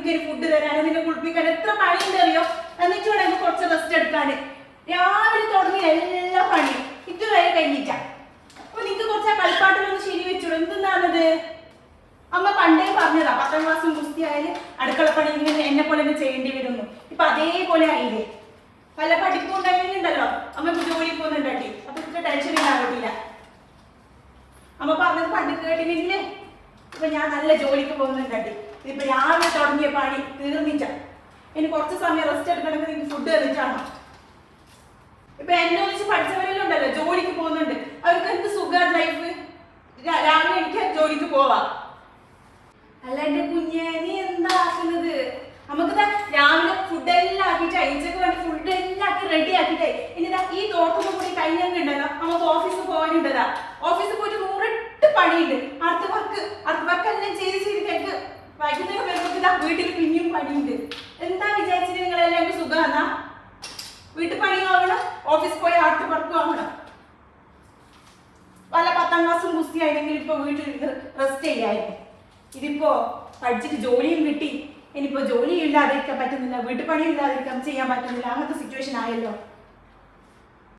നിനക്ക് ഫുഡ് തരാനോ നിന്നെ കുളിപ്പിക്കാൻ എത്ര പണിയുണ്ട് അറിയോ? എന്നിട്ട് വേണം എനിക്ക് കുറച്ച് റെസ്റ്റ് എടുക്കാന്. രാവിലെ തുടങ്ങി എല്ലാ പണിയും ഇതുവരെ കഴിഞ്ഞിട്ടാ. അപ്പൊ നിനക്ക് കുറച്ച് ആ കളിപ്പാട്ടിലൊന്ന് ശരി വെച്ചോളൂ. എന്തെന്നാണത്? അമ്മ പണ്ടേ പറഞ്ഞതാ 10ാം ക്ലാസ് ഗുസ്തി ആയാലും അടുക്കളപ്പണി ഇങ്ങനെ എന്നെ പോലെ തന്നെ ചെയ്യേണ്ടി വരുന്നു. ഇപ്പൊ അതേപോലെ ആയില്ലേ? പല പഠിപ്പുണ്ടായിരുന്നുണ്ടല്ലോ, അമ്മ ഇപ്പൊ ജോലി പോകുന്നുണ്ടാക്കി. അപ്പൊ ഇത്ര ടെൻഷൻ ഉണ്ടാകത്തില്ല. അമ്മ പറഞ്ഞത് പണ്ട് കേട്ടില്ലേ? ഇപ്പൊ ഞാൻ നല്ല ജോലിക്ക് പോകുന്നുണ്ടാക്കി. ഇപ്പൊ രാവിലെ തുടങ്ങിയ പണി തീർന്നിച്ച. ഇനി കുറച്ച് സമയം റെസ്റ്റ് എടുക്കണമെങ്കിൽ നിങ്ങൾക്ക് ഫുഡ് തന്നിട്ടാണോ? ഇപ്പൊ എന്നെ വെച്ച് പഠിച്ചവരെല്ലാം ഉണ്ടല്ലോ, ജോലിക്ക് പോകുന്നുണ്ട്. അവർക്ക് എന്ത് സുഖം ലൈഫ്. രാവിലെ എനിക്ക് ജോലിക്ക് പോവാ. അല്ല എന്റെ കുഞ്ഞെ, നീ എന്താ ആക്കുന്നത്? നമുക്ക് രാവിലെ ഫുഡ് എല്ലാം ആക്കിയിട്ട് അയച്ചൊക്കെ വേണ്ടി ഫുഡ് എല്ലാം ആക്കി റെഡി ആക്കിട്ടേ ഇനി ഈ തോട്ടത്തിൽ കൂടി കഴിഞ്ഞൊക്കെ ഉണ്ടല്ലോ, നമുക്ക് ഓഫീസിൽ പോകാനുണ്ടതാ. ഓഫീസിൽ പോയിട്ട് 108 പണിയുണ്ട്. അടുത്ത വർക്ക് എല്ലാം ചെയ്തിട്ട് വൈകുന്നേരം വരുമ്പോൾ വീട്ടിൽ പിന്നെയും പണിയുണ്ട്. എന്താ വിചാരിച്ചിട്ട് നിങ്ങളെല്ലാം സുഖമാന്നാ? വീട്ടിൽ പണിയും ആവണം, ഓഫീസിൽ പോയി അടുത്ത വർക്കും ആവണം. പല 10ാം ക്ലാസ്സും ഗുസ്തി ആയിരുന്നെങ്കിൽ ഇപ്പൊ വീട്ടിൽ റെസ്റ്റ് ചെയ്യായിരുന്നു. ഇതിപ്പോ പഠിച്ചിട്ട് ജോലിയും കിട്ടി, ഇനിയിപ്പോ ജോലി ഇല്ലാതിരിക്കാൻ പറ്റുന്നില്ല, വീട്ടുപണിയും ഇല്ലാതിരിക്കാൻ ചെയ്യാൻ പറ്റുന്നില്ല. അങ്ങനത്തെ സിറ്റുവേഷൻ ആയല്ലോ.